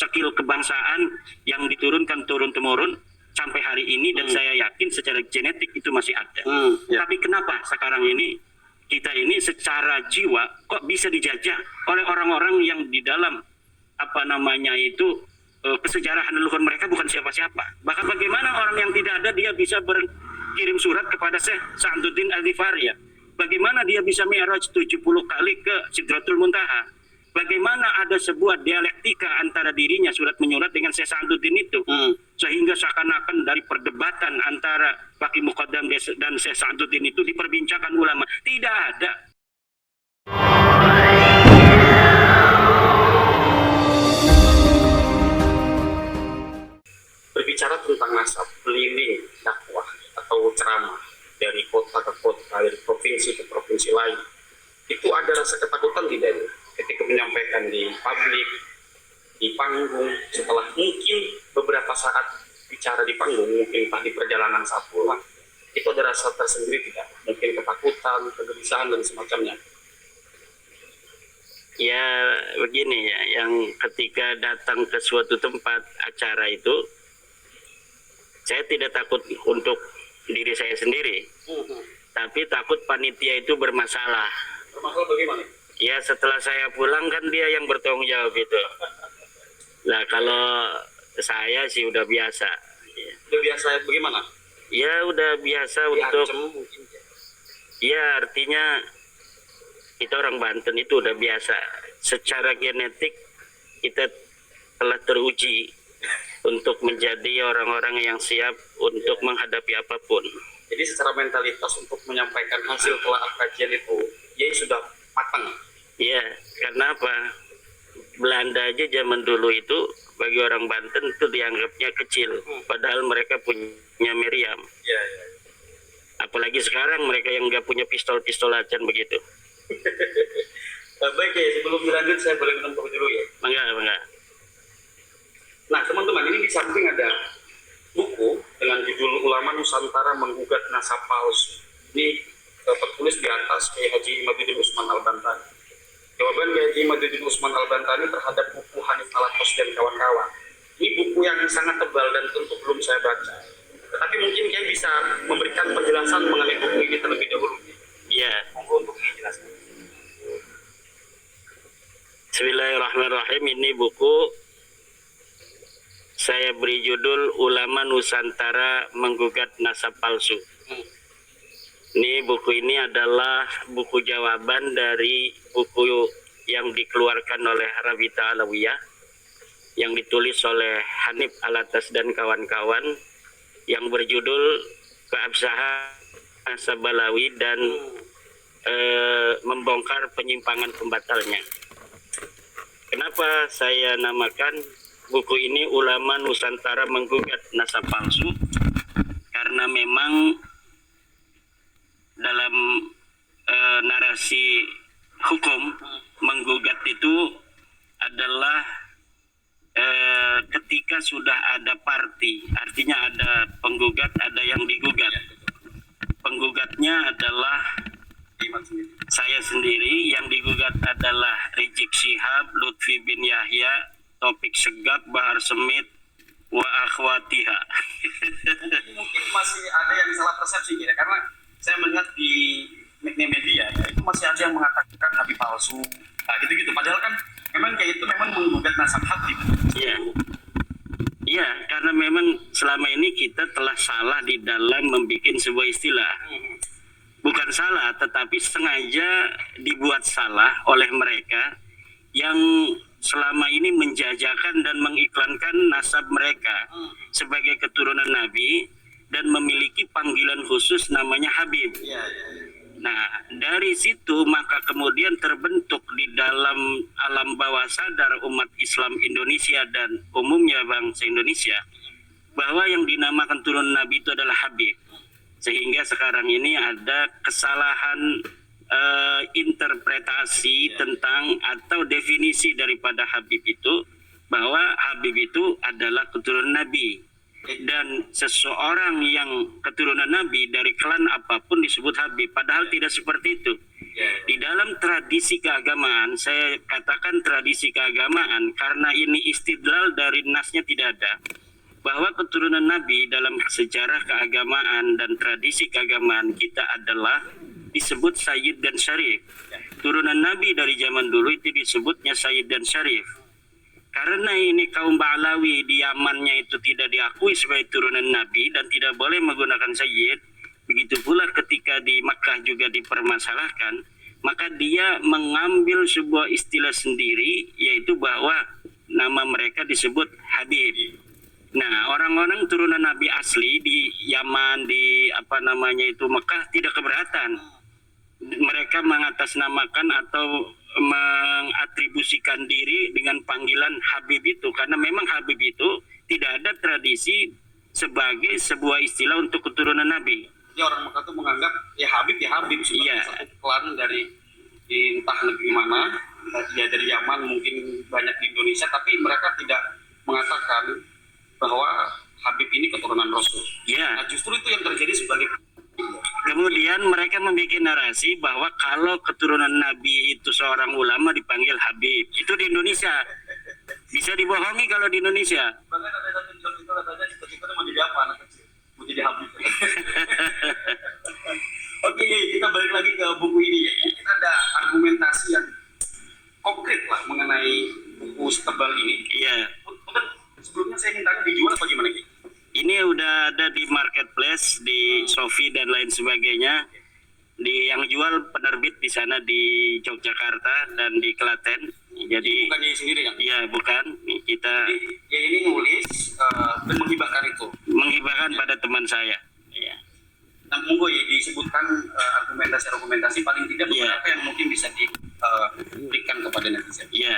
skill kebangsaan yang diturunkan turun-temurun sampai hari ini, dan saya yakin secara genetik itu masih ada. Tapi kenapa sekarang ini kita ini secara jiwa kok bisa dijajah oleh orang-orang yang di dalam kesejarahan leluhur mereka bukan siapa-siapa. Bahkan bagaimana orang yang tidak ada dia bisa berkirim surat kepada Syekh Sa'duddin Al-Ghifari, ya. Bagaimana dia bisa mi'raj 70 kali ke Sidratul Muntaha? Bagaimana ada sebuah dialektika antara dirinya surat menyurat dengan Syekh Sa'duddin itu, sehingga seakan-akan dari perdebatan antara Baqi Muqaddam dan Syekh Sa'duddin itu diperbincangkan ulama. Tidak ada. Berbicara tentang nasab, keliling dakwah atau ceramah dari kota ke kota, dari provinsi ke provinsi lain, itu ada rasa ketakutan tidak ketika menyampaikan di publik, di panggung, setelah mungkin beberapa saat bicara di panggung, mungkin entah di perjalanan saat pulang, itu ada rasa tersendiri tidak? Mungkin ketakutan, kegelisahan dan semacamnya. Ya begini ya, yang ketika datang ke suatu tempat acara itu, saya tidak takut untuk diri saya sendiri, tapi takut panitia itu bermasalah. Bermasalah bagaimana? Ya setelah saya pulang kan dia yang bertanggung jawab itu. Nah kalau saya sih udah biasa. Udah biasa bagaimana? Ya udah biasa untuk. Mungkin. Ya artinya kita orang Banten itu udah biasa. Secara genetik kita telah teruji untuk menjadi orang-orang yang siap untuk menghadapi apapun. Jadi secara mentalitas untuk menyampaikan hasil telah kajian itu, ya sudah matang. Ya, karena apa? Belanda aja zaman dulu itu bagi orang Banten itu dianggapnya kecil, padahal mereka punya meriam. Ya. Apalagi sekarang mereka yang nggak punya pistol-pistolatan begitu. Baik ya, sebelum dilanjut saya boleh minum kopi dulu ya? Bangga. Nah teman-teman, ini di samping ada buku dengan judul Ulama Nusantara Menggugat Nasab Palsu. Ini tertulis di atas Kiai Haji Imaduddin Usman Al-Bantani. Jawaban Kiai Haji Imaduddin Usman Al-Bantani terhadap buku Hanif Alatos dan kawan-kawan. Ini buku yang sangat tebal dan tentu belum saya baca. Tetapi mungkin Kiai bisa memberikan penjelasan mengenai buku ini terlebih dahulu. Ya. Monggo untuk dijelaskan. Bismillahirrahmanirrahim. Ini buku saya beri judul Ulama Nusantara Menggugat Nasab Palsu. Ini buku ini adalah buku jawaban dari buku yang dikeluarkan oleh Rabita Alawiyah, yang ditulis oleh Hanif Alatas dan kawan-kawan, yang berjudul Keabsahan Sabalawi dan membongkar penyimpangan pembatalnya. Kenapa saya namakan buku ini Ulama Nusantara Menggugat Nasab Palsu? Karena memang dalam narasi hukum, menggugat itu adalah ketika sudah ada parti, artinya ada penggugat, ada yang digugat. Penggugatnya adalah saya sendiri, yang digugat adalah Rizik Syihab, Lutfi bin Yahya, Topik Segap, Bahar Semit, wa akhwatiha. Mungkin masih ada yang salah persepsi ya, karena saya melihat di media itu masih ada yang mengatakan Habib palsu, nah gitu-gitu. Padahal kan memang kayak itu memang menggugat nasab Habib. Iya, karena memang selama ini kita telah salah di dalam membuat sebuah istilah. Bukan salah, tetapi sengaja dibuat salah oleh mereka yang selama ini menjajakan dan mengiklankan nasab mereka sebagai keturunan Nabi dan memiliki panggilan khusus namanya Habib. Nah, dari situ maka kemudian terbentuk di dalam alam bawah sadar umat Islam Indonesia dan umumnya bangsa Indonesia bahwa yang dinamakan turunan Nabi itu adalah Habib. Sehingga sekarang ini ada kesalahan interpretasi tentang atau definisi daripada Habib itu, bahwa Habib itu adalah keturunan Nabi, dan seseorang yang keturunan Nabi dari klan apapun disebut Habib, padahal tidak seperti itu. Di dalam tradisi keagamaan, saya katakan tradisi keagamaan karena ini istidlal dari nasnya tidak ada, bahwa keturunan Nabi dalam sejarah keagamaan dan tradisi keagamaan kita adalah disebut Sayyid dan Syarif. Turunan Nabi dari zaman dulu itu disebutnya Sayyid dan Syarif. Karena ini kaum Ba'alawi di Yamannya itu tidak diakui sebagai turunan Nabi dan tidak boleh menggunakan Sayyid, begitu pula ketika di Makkah juga dipermasalahkan, maka dia mengambil sebuah istilah sendiri, yaitu bahwa nama mereka disebut Habib. Nah, orang-orang turunan Nabi asli di Yaman, di Mekah tidak keberatan. Mereka mengatasnamakan atau mengatribusikan diri dengan panggilan Habib itu, karena memang Habib itu tidak ada tradisi sebagai sebuah istilah untuk keturunan Nabi. Jadi orang Mekah itu menganggap ya Habib sebagai satu klan dari entah negeri mana, ya dari Yaman, mungkin banyak di Indonesia, tapi mereka tidak mengatakan bahwa Habib ini keturunan Rasul. Ya. Nah, justru itu yang terjadi sebagai. Kemudian mereka membuat narasi bahwa kalau keturunan Nabi itu seorang ulama dipanggil Habib. Itu di Indonesia. Bisa dibohongi kalau di Indonesia. Bahkan ada satu job itu katanya cita-citanya mau jadi apa anak kecil? Mau jadi Habib. Oke, kita balik lagi ke buku ini ya. Mungkin ada argumentasi yang konkret lah mengenai buku setebal ini. Iya. Mungkin sebelumnya saya minta dijual apa gimana Ki? Ini udah ada di marketplace, di Shopee dan lain sebagainya. Yang jual penerbit di sana di Yogyakarta dan di Klaten. Jadi bukan Yai sendiri kan? Iya, bukan. Kita Jadi Yai ini nulis dan menghibahkan itu. menghibahkan pada teman saya. Iya. Nah, monggo ya disebutkan argumentasi paling tidak beberapa yang mungkin bisa diberikan kepada netizen. Iya.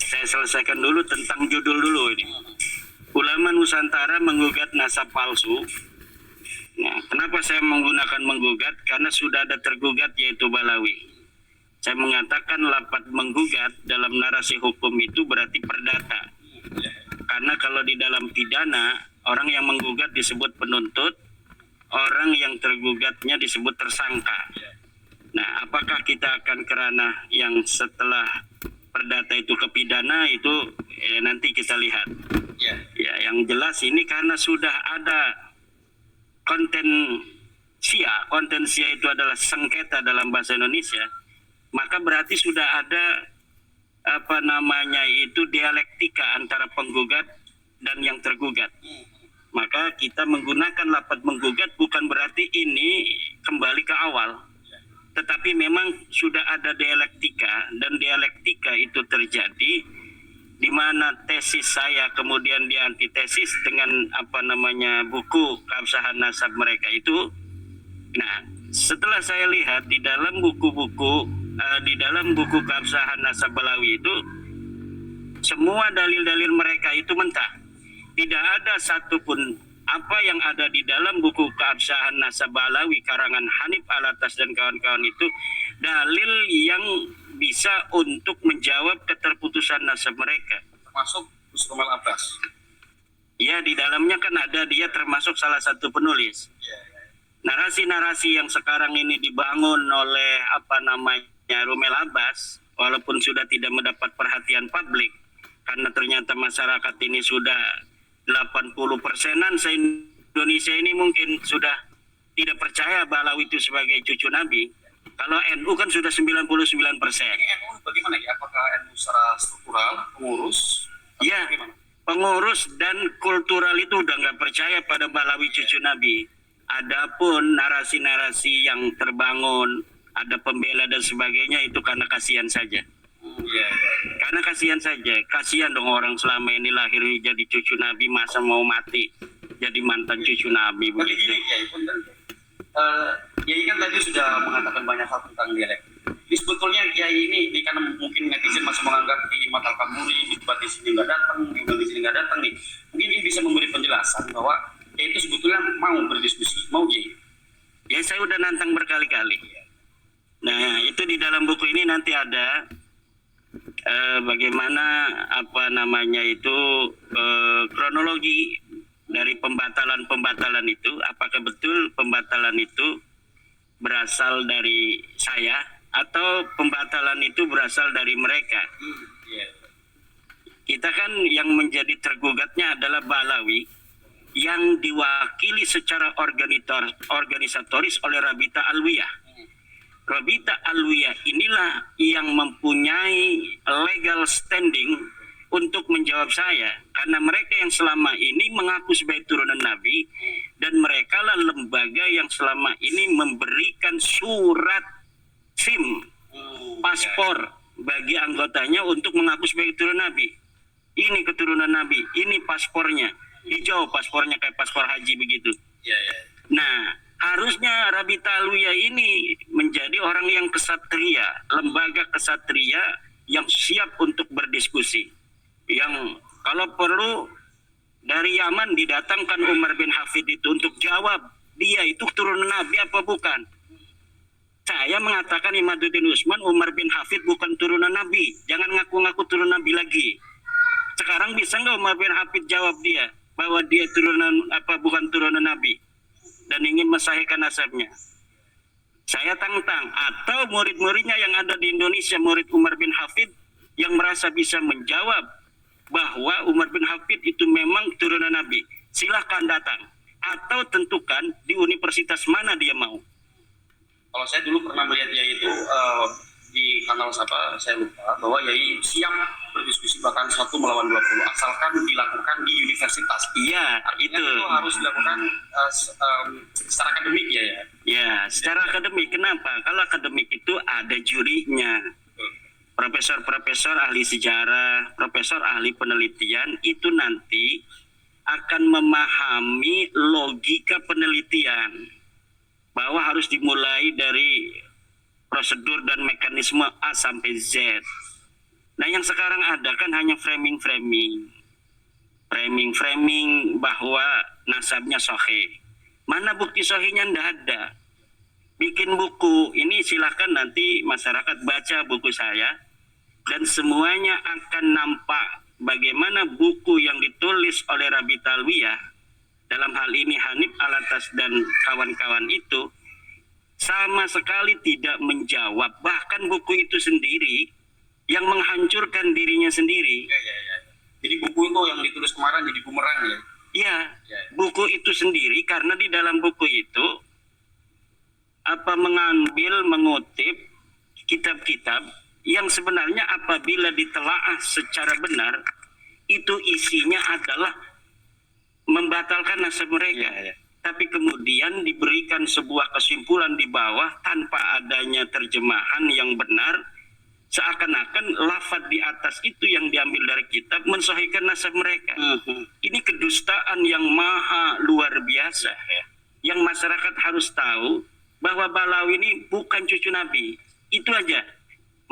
Saya selesaikan dulu tentang judul dulu ini. Ulama Nusantara menggugat nasab palsu. Nah, kenapa saya menggunakan menggugat? Karena sudah ada tergugat, yaitu Balawi. Saya mengatakan lapat menggugat dalam narasi hukum itu berarti perdata. Karena kalau di dalam pidana, orang yang menggugat disebut penuntut, orang yang tergugatnya disebut tersangka. Nah, apakah kita akan kerana yang setelah perdata itu ke pidana itu nanti kita lihat. Ya, yang jelas ini karena sudah ada kontensia itu adalah sengketa dalam bahasa Indonesia, maka berarti sudah ada dialektika antara penggugat dan yang tergugat. Maka kita menggunakan lapat menggugat bukan berarti ini kembali ke awal, tetapi memang sudah ada dialektika, dan dialektika itu terjadi di mana tesis saya kemudian diantitesis dengan buku keabsahan nasab mereka itu. Nah, setelah saya lihat di dalam buku keabsahan nasab Balawi itu, semua dalil-dalil mereka itu mentah. Tidak ada satupun apa yang ada di dalam buku keabsahan nasab Balawi karangan Hanif Alatas dan kawan-kawan itu dalil yang bisa untuk menjawab keterputusan nasab mereka. Termasuk Gus Romal Abbas. Ya, di dalamnya kan ada, dia termasuk salah satu penulis. Narasi-narasi yang sekarang ini dibangun oleh Romel Abbas, walaupun sudah tidak mendapat perhatian publik, karena ternyata masyarakat ini sudah 80%-an se-Indonesia ini mungkin sudah tidak percaya Balawi itu sebagai cucu Nabi. Kalau NU kan sudah 99%. Ini NU bagaimana ya? Apakah NU secara struktural, pengurus? Ya, bagaimana? Pengurus dan kultural itu udah nggak percaya pada Balawi cucu Nabi. Adapun narasi-narasi yang terbangun, ada pembela dan sebagainya, itu karena kasihan saja. Karena kasihan saja. Kasihan dong orang selama ini lahir jadi cucu Nabi, masa mau mati jadi mantan cucu Nabi begitu. begitu. Yai kan tadi sudah mengatakan banyak hal tentang dialek. Ini sebetulnya Yai ini karena mungkin netizen masih menganggap di Matal Kamuri, di debat di sini nggak datang, di debat di sini nggak datang nih. Mungkin ini bisa memberi penjelasan bahwa Yai itu sebetulnya mau berdiskusi, mau Yai. Ya, saya udah nantang berkali-kali. Nah, itu di dalam buku ini nanti ada bagaimana kronologi dari pembatalan itu, apakah betul pembatalan itu berasal dari saya atau pembatalan itu berasal dari mereka. Kita kan yang menjadi tergugatnya adalah Balawi yang diwakili secara organisatoris oleh Rabita Alwiyah. Rabita Alwiyah inilah yang mempunyai legal standing untuk menjawab saya, karena mereka yang selama ini mengaku sebagai turunan Nabi, dan mereka lah lembaga yang selama ini memberikan surat SIM, paspor bagi anggotanya untuk mengaku sebagai turunan Nabi. Ini keturunan Nabi, ini paspornya, hijau paspornya kayak paspor haji begitu. Nah, harusnya Rabita Alwiyah ini menjadi orang yang kesatria, lembaga kesatria yang siap untuk berdiskusi. Yang kalau perlu dari Yaman didatangkan Umar bin Hafid itu untuk jawab dia itu turunan Nabi apa bukan. Saya mengatakan Imaduddin Usman, Umar bin Hafid bukan turunan Nabi. Jangan ngaku-ngaku turunan Nabi lagi. Sekarang bisa nggak Umar bin Hafid jawab dia bahwa dia turunan apa bukan turunan Nabi dan ingin mensahihkan nasabnya? Saya tantang, atau murid-muridnya yang ada di Indonesia, murid Umar bin Hafid yang merasa bisa menjawab bahwa Umar bin Hafid itu memang turunan Nabi, silahkan datang atau tentukan di universitas mana dia mau. Kalau saya dulu pernah melihat Yai itu di kanal siapa saya lupa, bahwa Yai siap berdiskusi bahkan 1 melawan 20 asalkan dilakukan di universitas. Iya, itu harus dilakukan secara akademik ya. Ya, secara akademik. Kenapa? Kalau akademik itu ada jurinya. Profesor-profesor ahli sejarah, profesor ahli penelitian itu nanti akan memahami logika penelitian bahwa harus dimulai dari prosedur dan mekanisme A sampai Z. Nah, yang sekarang ada kan hanya framing bahwa nasabnya sahih. Mana bukti sahihnya? Nggak ada. Bikin buku ini silahkan nanti masyarakat baca buku saya dan semuanya akan nampak bagaimana buku yang ditulis oleh Rabita Alwiyah, dalam hal ini Hanif Alatas dan kawan-kawan itu, sama sekali tidak menjawab bahkan buku itu sendiri yang menghancurkan dirinya sendiri. Jadi buku itu yang ditulis kemarin jadi bumerang ya? Iya, buku itu sendiri karena di dalam buku itu mengutip kitab-kitab yang sebenarnya apabila ditelaah secara benar itu isinya adalah membatalkan nasab mereka. Tapi kemudian diberikan sebuah kesimpulan di bawah tanpa adanya terjemahan yang benar, seakan-akan lafaz di atas itu yang diambil dari kitab mensahihkan nasab mereka. Ini kedustaan yang maha luar biasa yang masyarakat harus tahu bahwa Balawi ini bukan cucu Nabi. Itu aja.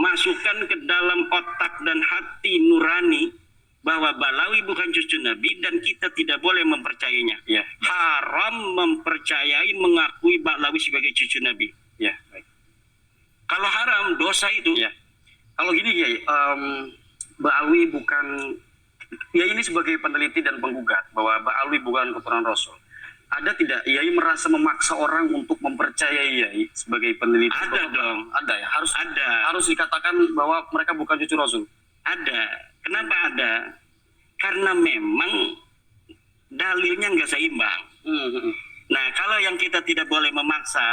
Masukkan ke dalam otak dan hati nurani bahwa Balawi bukan cucu Nabi dan kita tidak boleh mempercayainya. Haram mempercayai, mengakui Balawi sebagai cucu Nabi. Kalau haram, dosa itu. Kalau gini ya, Balawi bukan, ya ini sebagai peneliti dan penggugat bahwa Balawi bukan keturunan Rasul. Ada tidak Yai merasa memaksa orang untuk mempercayai Yai sebagai peneliti? Ada dong. Ada ya, harus ada. Harus dikatakan bahwa mereka bukan cucu Rasul. Ada. Kenapa ada? Karena memang dalilnya nggak seimbang. Nah, kalau yang kita tidak boleh memaksa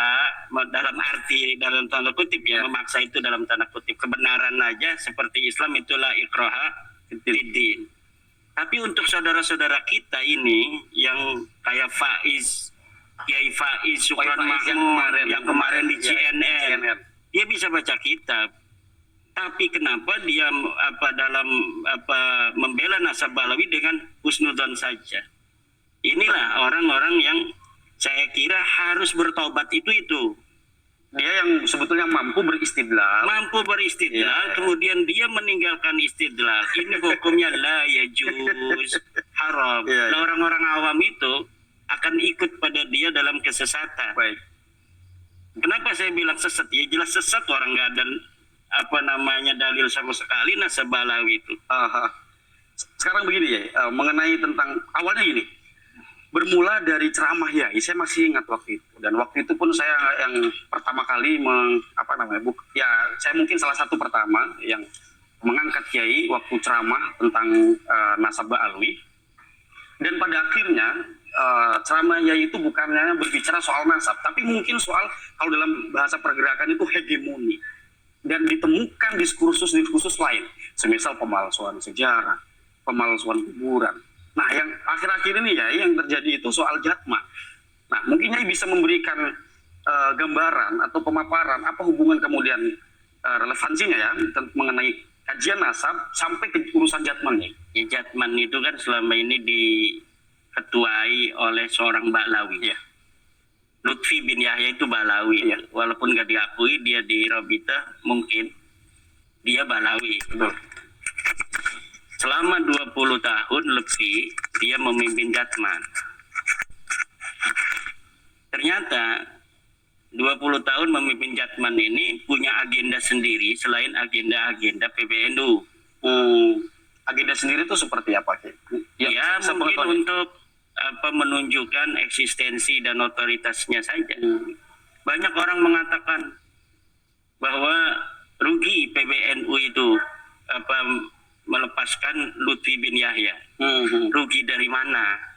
dalam arti dalam tanda kutip memaksa itu dalam tanda kutip kebenaran aja seperti Islam itulah ikraha fiddin. Tapi untuk saudara-saudara kita ini yang kayak Kiai Faiz, Sukron Mahmud yang kemarin di CNN, dia bisa baca kitab. Tapi kenapa dia membela nasab Balawi dengan husnudzon saja? Inilah orang-orang yang saya kira harus bertobat itu. Dia yang sebetulnya mampu beristidlal. Kemudian dia meninggalkan istidlal. Ini hukumnya la yajuz, haram. Nah, orang-orang awam itu akan ikut pada dia dalam kesesatan. Kenapa saya bilang sesat? Ya jelas sesat, orang nggak ada dalil sama sekali nasab Balawi itu. Sekarang begini ya, mengenai tentang awalnya gini. bermula dari ceramah Yai. Saya masih ingat waktu itu, dan waktu itu pun saya yang pertama kali saya mungkin salah satu pertama yang mengangkat Yai waktu ceramah tentang nasab Ba'alwi. Dan pada akhirnya ceramah Yai itu bukannya berbicara soal nasab, tapi mungkin soal, kalau dalam bahasa pergerakan itu, hegemoni. Dan ditemukan diskursus lain, semisal pemalsuan sejarah, pemalsuan kuburan. Nah, yang akhir-akhir ini ya, yang terjadi itu soal jatma. Nah, mungkin Yai bisa memberikan gambaran atau pemaparan apa hubungan kemudian relevansinya ya mengenai kajian nasab sampai ke urusan jatman nih. Ya, jatman itu kan selama ini diketuai oleh seorang Ba'lawi. Ya. Lutfi bin Yahya itu Ba'lawi. Ya. Walaupun nggak diakui dia di Rabita, mungkin dia Ba'lawi. Betul. Selama 20 tahun lebih dia memimpin jatman. Ternyata 20 tahun memimpin jatman ini punya agenda sendiri selain agenda-agenda PBNU. Agenda sendiri itu seperti apa, Ki? Ya, mungkin untuk menunjukkan eksistensi dan otoritasnya saja. Banyak orang mengatakan bahwa rugi PBNU itu melepaskan Lutfi bin Yahya. Rugi dari mana?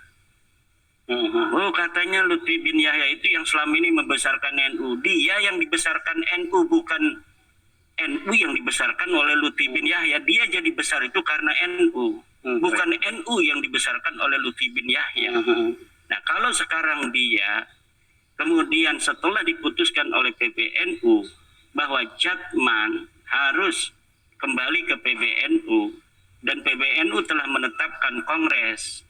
Oh, katanya Lutfi bin Yahya itu yang selama ini membesarkan NU. Dia yang dibesarkan NU, bukan NU yang dibesarkan oleh Lutfi bin Yahya. Dia jadi besar itu karena NU, bukan NU yang dibesarkan oleh Lutfi bin Yahya. Nah, kalau sekarang dia kemudian setelah diputuskan oleh PBNU bahwa jatman harus kembali ke PBNU, dan PBNU telah menetapkan kongres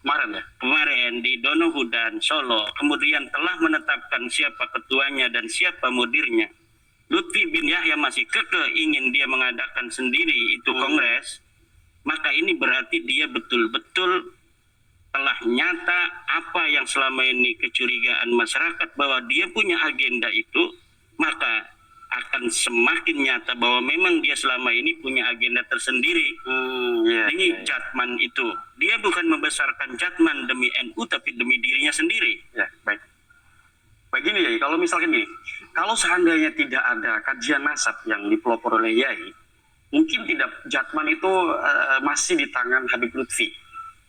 kemarin di Donohudan, Solo, kemudian telah menetapkan siapa ketuanya dan siapa mudirnya. Lutfi bin Yahya masih kekeh ingin dia mengadakan sendiri itu kongres, maka ini berarti dia betul-betul telah nyata apa yang selama ini kecurigaan masyarakat bahwa dia punya agenda itu, maka akan semakin nyata bahwa memang dia selama ini punya agenda tersendiri. Ini jatman itu, dia bukan membesarkan jatman demi NU tapi demi dirinya sendiri. Ya, baik. Begini ya, kalau misalkan gini, kalau seandainya tidak ada kajian nasab yang dipelopor oleh Yai, mungkin tidak jatman itu masih di tangan Habib Lutfi.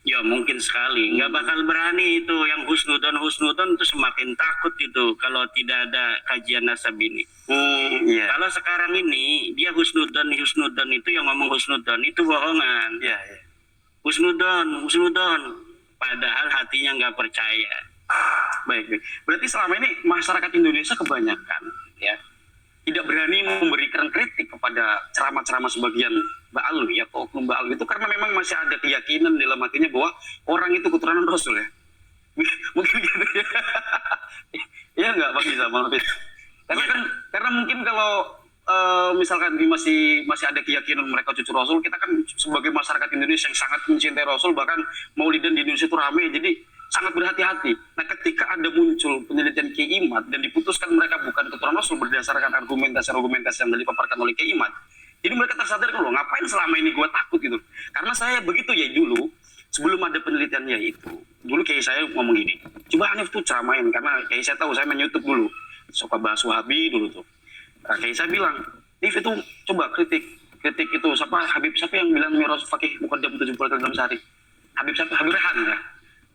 Ya mungkin sekali, nggak bakal berani itu yang husnudon itu semakin takut itu kalau tidak ada kajian nasab ini. Kalau sekarang ini dia husnudon itu yang ngomong husnudon itu bohongan. Husnudon, padahal hatinya nggak percaya. Baik. Berarti selama ini masyarakat Indonesia kebanyakan ya tidak berani memberikan kritik kepada ceramah-ceramah sebagian Ba'alwi atau oknum Ba'alwi itu karena memang masih ada keyakinan dalam hatinya bahwa orang itu keturunan Rasul ya. Mungkin gitu ya. Iya nggak Pak Bisa, Bang Hafiz? Karena mungkin kalau misalkan masih ada keyakinan mereka cucu Rasul, kita kan sebagai masyarakat Indonesia yang sangat mencintai Rasul, bahkan Maulidan di Indonesia itu ramai, jadi sangat berhati-hati. Nah, ketika ada muncul penelitian Kiai Imad dan diputuskan mereka bukan keturunan Rasul berdasarkan argumentasi yang dipaparkan oleh Kiai Imad, jadi mereka tersadar loh, ngapain selama ini gue takut gitu. Karena saya begitu ya dulu, sebelum ada penelitiannya itu, dulu Kiai saya ngomong gini, coba Hanif tuh ceramain, karena Kiai saya tahu saya YouTube dulu, suka bahas Wahabi dulu tuh. Nah, Kiai saya bilang, Hanif itu coba kritik itu, siapa yang bilang Miros Fakih Muqaddam 70 dalam sehari? Habib Rehan ya.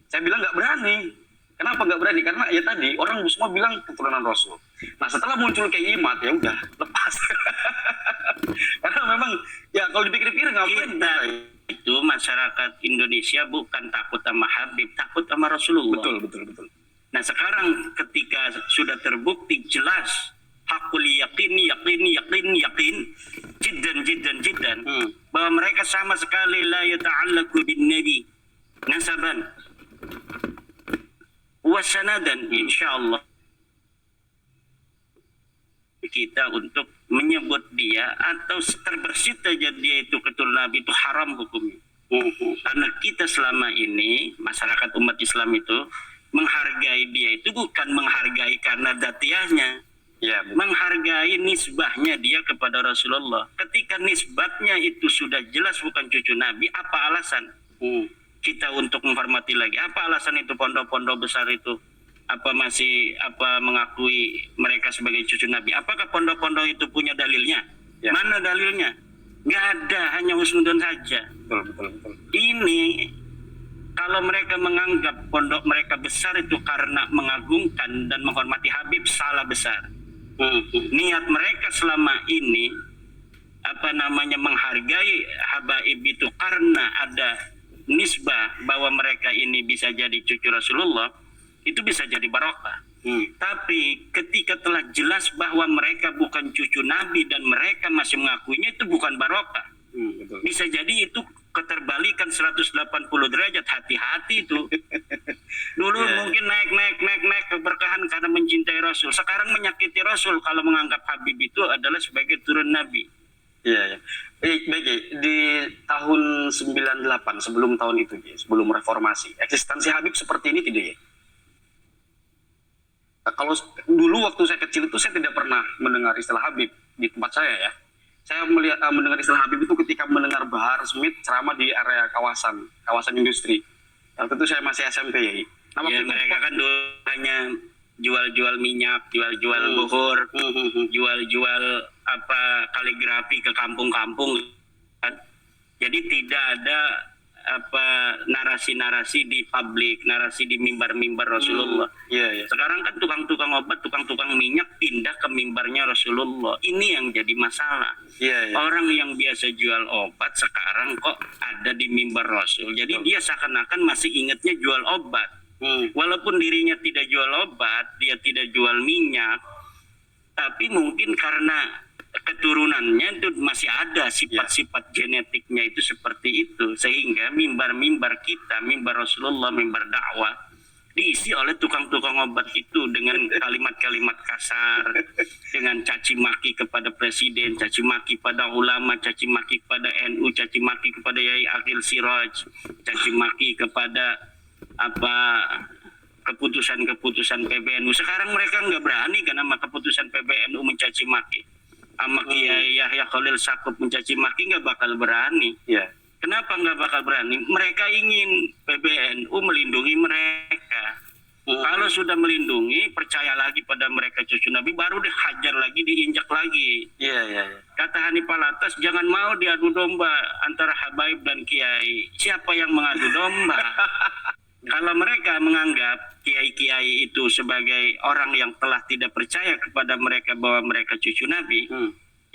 Saya bilang nggak berani. Kenapa nggak berani? Karena ya tadi orang semua bilang keturunan Rasul. Nah, setelah muncul Kiai Imad ya udah lepas. Karena memang ya kalau dipikir-pikir ngapain itu masyarakat Indonesia bukan takut sama Habib, takut sama Rasulullah. Betul. Nah, sekarang ketika sudah terbukti jelas hakul yakin jiddan bahwa mereka sama sekali la yata'allaqu bin nabi nasaban wasanadan, insyaallah kita untuk menyebut dia atau terbersit saja dia itu keturunan Nabi itu haram hukumnya. Karena kita selama ini masyarakat umat Islam itu menghargai dia itu bukan menghargai karena datiahnya, menghargai nisbahnya dia kepada Rasulullah. Ketika nisbatnya itu sudah jelas bukan cucu Nabi, apa alasan? kita untuk menghormati lagi. Apa alasan itu pondok-pondok besar itu masih mengakui mereka sebagai cucu Nabi? Apakah pondok-pondok itu punya dalilnya? Ya. Mana dalilnya? Nggak ada, hanya husnudon saja. Betul. Ini kalau mereka menganggap pondok mereka besar itu karena mengagungkan dan menghormati Habib, salah besar. Niat mereka selama ini menghargai habaib itu karena ada nisbah bahwa mereka ini bisa jadi cucu Rasulullah, itu bisa jadi barokah. Tapi ketika telah jelas bahwa mereka bukan cucu Nabi dan mereka masih mengakuinya, itu bukan barokah. Betul. Bisa jadi itu keterbalikan 180 derajat. Hati-hati itu. Dulu mungkin naik keberkahan karena mencintai Rasul. Sekarang menyakiti Rasul kalau menganggap Habib itu adalah sebagai turun Nabi. Iya. Baik. Di tahun 98, sebelum tahun itu, sebelum reformasi, eksistensi Habib seperti ini tidak ya? Kalau dulu waktu saya kecil itu saya tidak pernah mendengar istilah Habib di tempat saya ya. Saya mendengar istilah Habib itu ketika mendengar Bahar Smith ceramah di area kawasan industri. Waktu itu saya masih SMP ya. Nah, Ya, mereka kan dulu hanya jual-jual minyak, jual-jual buhur, jual-jual kaligrafi ke kampung-kampung kan. Jadi tidak ada narasi-narasi di publik, narasi di mimbar-mimbar Rasulullah. Iya. Sekarang kan tukang-tukang obat, tukang-tukang minyak pindah ke mimbarnya Rasulullah. Ini yang jadi masalah. Iya. Orang yang biasa jual obat sekarang kok ada di mimbar Rasul. Jadi dia seakan-akan masih ingatnya jual obat. Walaupun dirinya tidak jual obat, dia tidak jual minyak, tapi mungkin karena keturunannya itu masih ada sifat-sifat genetiknya itu seperti itu, sehingga mimbar-mimbar kita, mimbar Rasulullah, mimbar dakwah diisi oleh tukang-tukang obat itu dengan kalimat-kalimat kasar, dengan caci maki kepada presiden, caci maki pada ulama, caci maki kepada NU, caci maki kepada Yai Akhil Siraj, caci maki kepada keputusan-keputusan PBNU. Sekarang mereka nggak berani karena keputusan PBNU mencaci maki. Sama Kiai Yahya Khalil Stakuf mencaci maki nggak bakal berani. Iya. Kenapa nggak bakal berani? Mereka ingin PBNU melindungi mereka. Kalau sudah melindungi, percaya lagi pada mereka cucu Nabi, baru dihajar lagi, diinjak lagi. Iya. Kata Hanif Alatas, jangan mau diadu domba antara habaib dan kiai. Siapa yang mengadu domba? Kalau mereka menganggap kiai-kiai itu sebagai orang yang telah tidak percaya kepada mereka bahwa mereka cucu Nabi,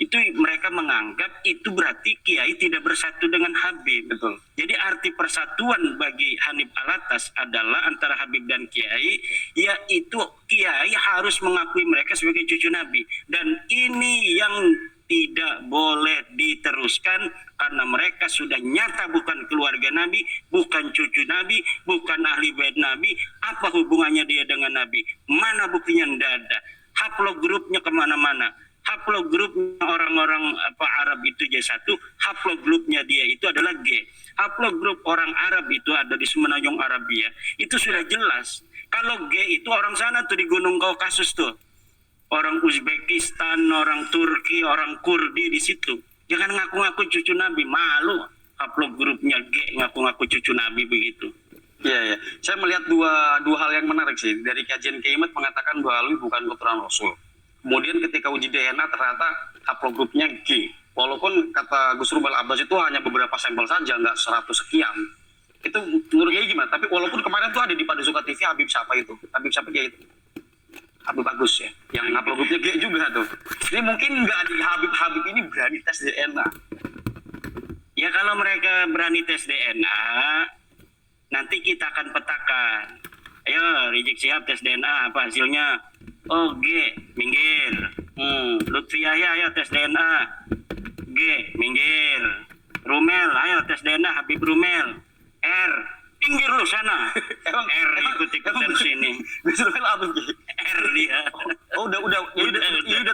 itu mereka menganggap itu berarti kiai tidak bersatu dengan Habib. Betul. Jadi arti persatuan bagi Hanif Alatas adalah antara Habib dan kiai, yaitu kiai harus mengakui mereka sebagai cucu Nabi. Dan ini yang tidak boleh diteruskan karena mereka sudah nyata bukan keluarga Nabi, bukan cucu Nabi, bukan ahli bait Nabi. Apa hubungannya dia dengan Nabi? Mana buktinya? Tidak ada. Haplogrupnya kemana-mana. Haplogrupnya orang-orang Arab itu J1, haplogrupnya dia itu adalah G. Haplogrup orang Arab itu ada di Semenanjung Arabia. Itu sudah jelas. Kalau G itu orang sana tuh di Gunung Kaukasus tuh. Orang Uzbekistan, orang Turki, orang Kurdi di situ. Jangan ngaku-ngaku cucu Nabi, malu. Upload grupnya G ngaku-ngaku cucu Nabi begitu. Iya. Saya melihat dua hal yang menarik sih. Dari kajian Kiaimat mengatakan bahwa Alwi bukan keturunan Rasul. Kemudian ketika uji DNA ternyata upload grupnya G. Walaupun kata Gus Rubal Abbas itu hanya beberapa sampel saja, nggak 100 sekian. Itu menurut Kiai gimana? Tapi walaupun kemarin tuh ada di Padusuka TV Habib siapa itu? Habib siapa Kiai itu? Habib Agus ya, yang upload grupnya G juga tuh. Jadi mungkin nggak ada Habib ini berani tes DNA. Ya kalau mereka berani tes DNA, nanti kita akan petakan. Ayo Rizik Syihab tes DNA, apa hasilnya? Oh G, minggir. Lutfi Yahya ayo tes DNA. G, minggir. Rumel, ayo tes DNA Habib Rumel. R, pinggir lu sana. R ikut-ikutan sini. Gus Rubal apa G? R dia. Oh udah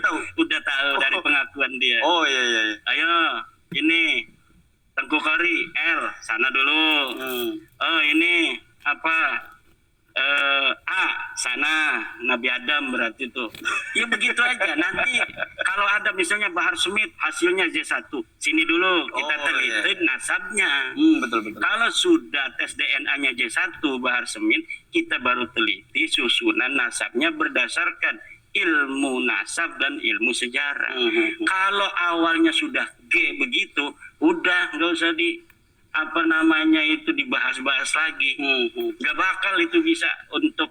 tahu. Udah tahu dari pengakuan dia. Oh iya. Ayo, ini Tengku Kori L sana dulu. Oh ini A sana Nabi Adam berarti tuh. Ya begitu aja. Nanti kalau ada misalnya Bahar Smith hasilnya Z1, sini dulu kita Oh, teliti iya. nasabnya. Betul. Kalau sudah tes DNA-nya J1 Bahar Smith, kita baru teliti susunan nasabnya berdasarkan ilmu nasab dan ilmu sejarah. Kalau awalnya sudah G begitu, udah nggak usah dibahas-bahas lagi. Nggak bakal itu bisa untuk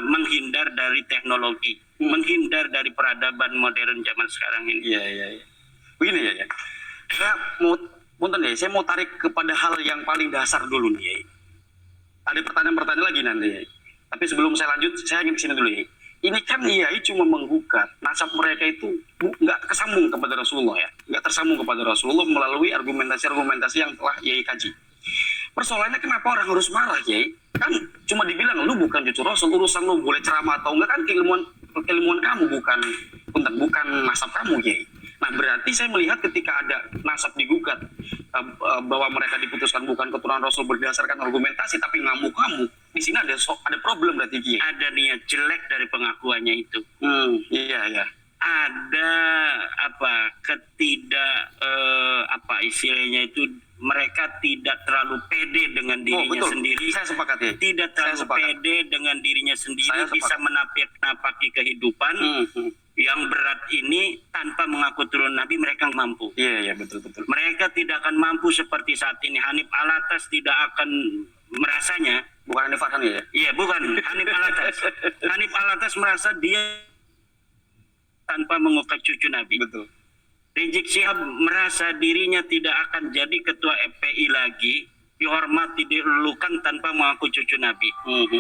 menghindar dari teknologi, menghindar dari peradaban modern zaman sekarang ini. Iya. Begini ya. Saya mau tarik kepada hal yang paling dasar dulu nih ya. Ada pertanyaan-pertanyaan lagi nanti ya. Tapi sebelum saya lanjut, saya ingin kesini dulu ya. Ini kan Yai cuma menggugat nasab mereka itu nggak kesambung kepada Rasulullah ya, nggak tersambung kepada Rasulullah melalui argumentasi-argumentasi yang telah Yai kaji. Persoalannya kenapa orang harus marah Yai? Kan cuma dibilang lu bukan cucu Rasul, urusan lu boleh ceramah atau enggak kan keilmuan kamu, bukan nasab kamu Yai. Nah berarti saya melihat ketika ada nasab digugat bahwa mereka diputuskan bukan keturunan Rasul berdasarkan argumentasi tapi ngamuk-ngamuk, di sini ada problem berarti Yai. Ada niat jelek dari pengakuannya itu. Iya. Ada istilahnya itu, mereka tidak terlalu pede dengan dirinya betul. sendiri. Saya sepakat ya. Tidak terlalu pede dengan dirinya sendiri, bisa menapaki kehidupan yang berat ini tanpa mengaku turun Nabi. Mereka mampu. Iya betul. Mereka tidak akan mampu seperti saat ini. Hanif Alatas tidak akan merasanya. Bukan Hanif Farhan ya? Iya, bukan Hanif Alatas. Hanif Alatas merasa dia tanpa mengungkap cucu Nabi. Betul. Rizik Syihab merasa dirinya tidak akan jadi ketua FPI lagi, dihormati, dilulukan tanpa mengaku cucu Nabi.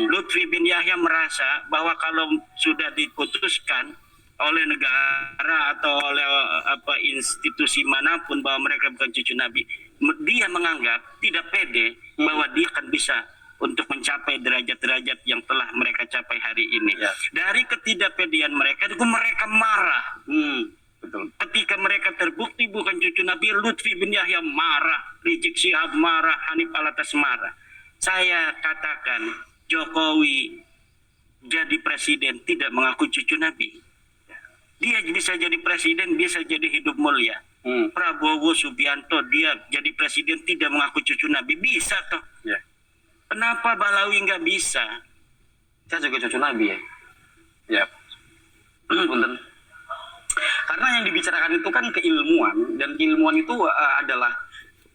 Lutfi bin Yahya merasa bahwa kalau sudah diputuskan oleh negara atau oleh institusi manapun bahwa mereka bukan cucu Nabi, dia menganggap tidak pede bahwa dia akan bisa untuk mencapai derajat-derajat yang telah mereka capai hari ini. Ya. Dari ketidakpedean mereka itu mereka marah. Betul. Ketika mereka terbukti bukan cucu Nabi, Lutfi bin Yahya marah, Rizik Syihab marah, Hanif Alatas marah. Saya katakan Jokowi jadi presiden tidak mengaku cucu Nabi. Dia bisa jadi presiden, bisa jadi hidup mulia. Prabowo Subianto dia jadi presiden tidak mengaku cucu Nabi, bisa toh. Ya. Kenapa Balawi nggak bisa? Saya juga cucu Nabi ya. Ya. Punten. Karena yang dibicarakan itu kan keilmuan, dan keilmuan itu adalah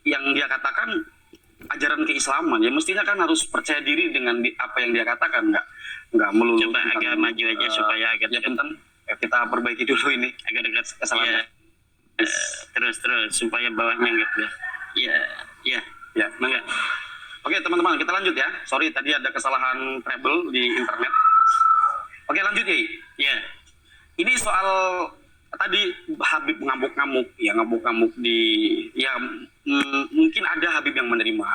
yang dia katakan ajaran keislaman. Ya mestinya kan harus percaya diri dengan apa yang dia katakan, nggak melulu. Coba agak maju aja supaya agak ya punten. Kita perbaiki dulu ini agak dekat kesalahan. Terus supaya bawahnya nggak ya. Mangga. Oke teman-teman, kita lanjut ya. Sorry tadi ada kesalahan treble di internet. Oke lanjut ya. Ini soal tadi Habib ngamuk-ngamuk mungkin ada Habib yang menerima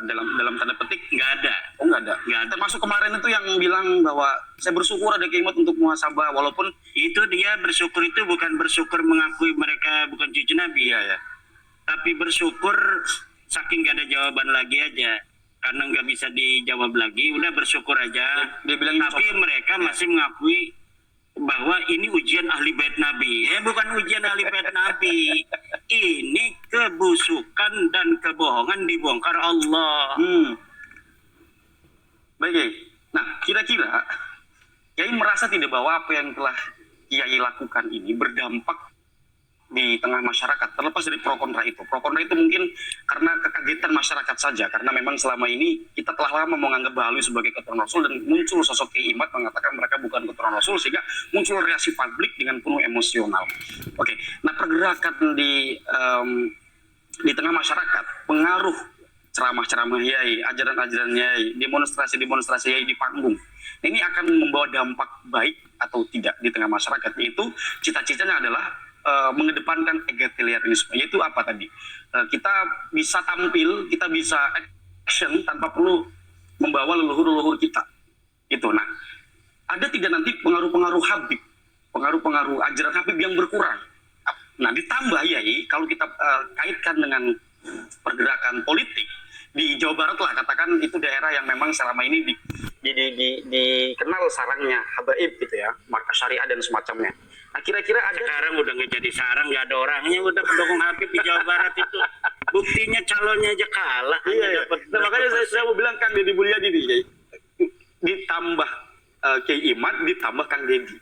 dalam tanda petik Nggak ada. nggak ada. Termasuk kemarin itu yang bilang bahwa saya bersyukur ada kalimat untuk muhasabah, walaupun Itu dia bersyukur itu bukan bersyukur mengakui mereka bukan cucu Nabi ya. tapi bersyukur saking nggak ada jawaban lagi aja, karena nggak bisa dijawab lagi, udah bersyukur aja. Dia bilang Tapi mereka masih mengakui bahwa ini ujian ahli bait Nabi. Bukan ujian ahli bait Nabi. Ini kebusukan dan kebohongan dibongkar Allah. Baik. Nah, kira-kira Kiai merasa tidak bahwa apa yang telah Kiai lakukan ini berdampak di tengah masyarakat, terlepas dari pro kontra itu. Pro kontra itu mungkin karena kekagetan masyarakat saja, karena memang selama ini kita telah lama menganggap Bahlui sebagai keturunan Rasul, dan muncul sosok Kiai Imad mengatakan mereka bukan keturunan Rasul, sehingga muncul reaksi publik dengan penuh emosional. Oke, nah pergerakan di tengah masyarakat, pengaruh ceramah-ceramah Yai, ajaran-ajaran Yai, demonstrasi-demonstrasi Yai di panggung, ini akan membawa dampak baik atau tidak di tengah masyarakat. Yaitu cita-citanya adalah mengedepankan egalitarianisme. Yaitu apa tadi? Kita bisa tampil, kita bisa action tanpa perlu membawa leluhur-leluhur kita. Itu. Nah, ada tidak nanti pengaruh-pengaruh Habib, pengaruh-pengaruh ajaran Habib yang berkurang? Nah, ditambah Yai, kalau kita kaitkan dengan pergerakan politik di Jawa Barat lah, katakan itu daerah yang memang selama ini dikenal sarangnya habaib gitu ya, markas syariah dan semacamnya. Nah, kira-kira ada Sekarang udah nggak jadi sarang, nggak ada orangnya, udah pendukung Habib di Jawa Barat itu. Buktinya calonnya aja kalah. iya, hanya iya. dapat Nah, makanya saya mau bilang Kang Deddy Mulyadi nih, Kiai. Ditambah Kiai Imad, ditambah Kang Deddy.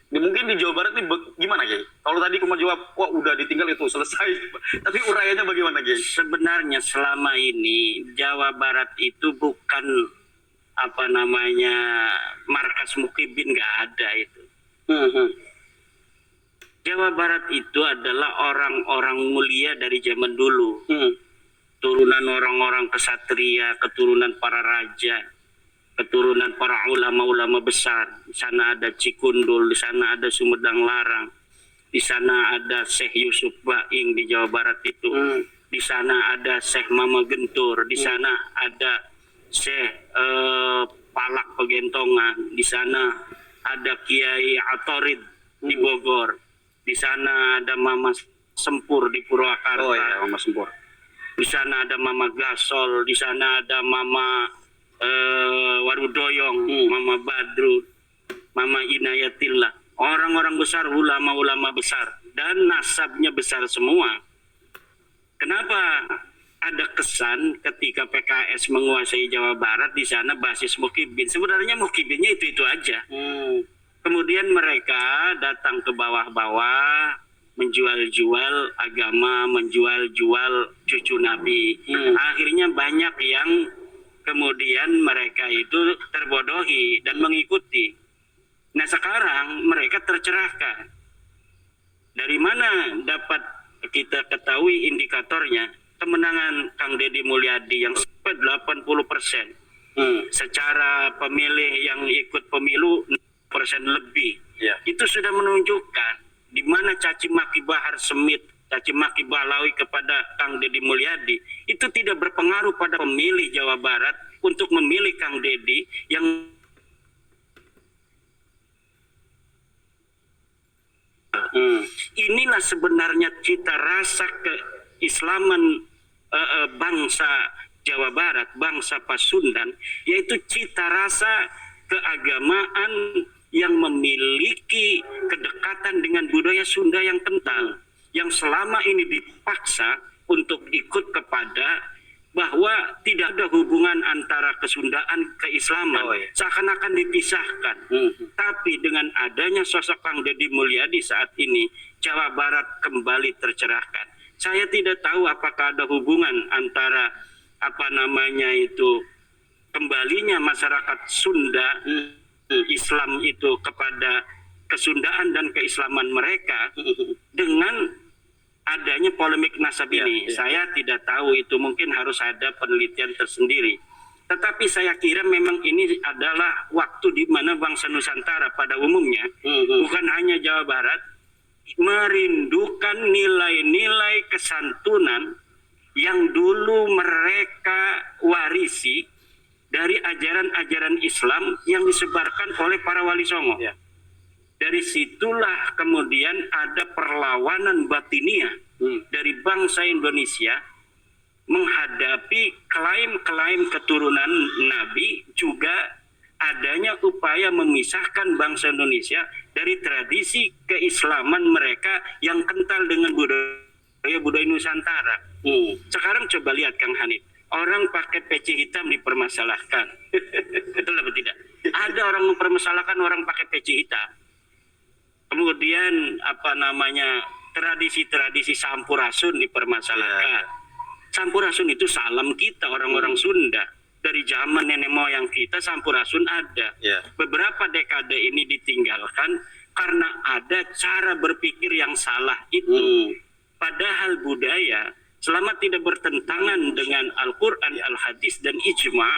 Ini mungkin di Jawa Barat nih gimana, Kiai? Kalau tadi aku mau jawab, wah udah ditinggal itu selesai. Tapi uraiannya bagaimana, Kiai? Sebenarnya selama ini Jawa Barat itu bukan apa namanya markas mukibin, nggak ada itu. Jawa Barat itu adalah orang-orang mulia dari zaman dulu. Turunan orang-orang kesatria, keturunan para raja, keturunan para ulama-ulama besar. Di sana ada Cikundul, di sana ada Sumedang Larang, di sana ada Syekh Yusuf Baing di Jawa Barat itu. Di sana ada Syekh Mama Gentur, di sana ada Syekh Palak Pegentongan, di sana ada Kiai Atorid di Bogor. Di sana ada Mama Sempur di Purwakarta. Oh iya, Mama Sempur. Di sana ada Mama Gasol, di sana ada Mama Warudoyong, Mama Badru, Mama Inayatillah. Orang-orang besar, ulama-ulama besar. Dan nasabnya besar semua. Kenapa ada kesan ketika PKS menguasai Jawa Barat, di sana basis mukibin? Sebenarnya mukibinnya itu-itu aja. Kemudian mereka datang ke bawah-bawah, menjual-jual agama, menjual-jual cucu Nabi. Akhirnya banyak yang kemudian mereka itu terbodohi dan mengikuti. Nah sekarang mereka tercerahkan. Dari mana dapat kita ketahui indikatornya? Kemenangan Kang Deddy Mulyadi yang sampai 80%. Secara pemilih yang ikut pemilu persen lebih, itu sudah menunjukkan di mana caci maki Bahar Smith, caci maki Balawi kepada Kang Deddy Mulyadi itu tidak berpengaruh pada pemilih Jawa Barat untuk memilih Kang Deddy yang inilah sebenarnya cita rasa keislaman bangsa Jawa Barat, bangsa Pasundan, yaitu cita rasa keagamaan yang memiliki kedekatan dengan budaya Sunda yang kental, yang selama ini dipaksa untuk ikut kepada bahwa tidak ada hubungan antara kesundaan keislaman, seakan-akan dipisahkan. Tapi dengan adanya sosok Kang Deddy Mulyadi saat ini, Jawa Barat kembali tercerahkan. Saya tidak tahu apakah ada hubungan antara apa namanya itu kembalinya masyarakat Sunda Islam itu kepada kesundaan dan keislaman mereka dengan adanya polemik nasab ini. Saya tidak tahu, itu mungkin harus ada penelitian tersendiri. Tetapi saya kira memang ini adalah waktu di mana bangsa Nusantara pada umumnya, bukan hanya Jawa Barat, merindukan nilai-nilai kesantunan yang dulu mereka warisi dari ajaran-ajaran Islam yang disebarkan oleh para wali songo. Dari situlah kemudian ada perlawanan batiniah dari bangsa Indonesia menghadapi klaim-klaim keturunan Nabi, juga adanya upaya memisahkan bangsa Indonesia dari tradisi keislaman mereka yang kental dengan budaya Nusantara. Sekarang coba lihat Kang Hanif, orang pakai peci hitam dipermasalahkan. Betul atau tidak? Ada orang mempermasalahkan orang pakai peci hitam. Kemudian apa namanya, tradisi-tradisi sampurasun dipermasalahkan. Sampurasun itu salam kita orang-orang Sunda. Dari zaman nenek moyang kita sampurasun ada. Beberapa dekade ini ditinggalkan karena ada cara berpikir yang salah itu. Padahal budaya selama tidak bertentangan dengan Al-Quran, Al-Hadis, dan Ijma',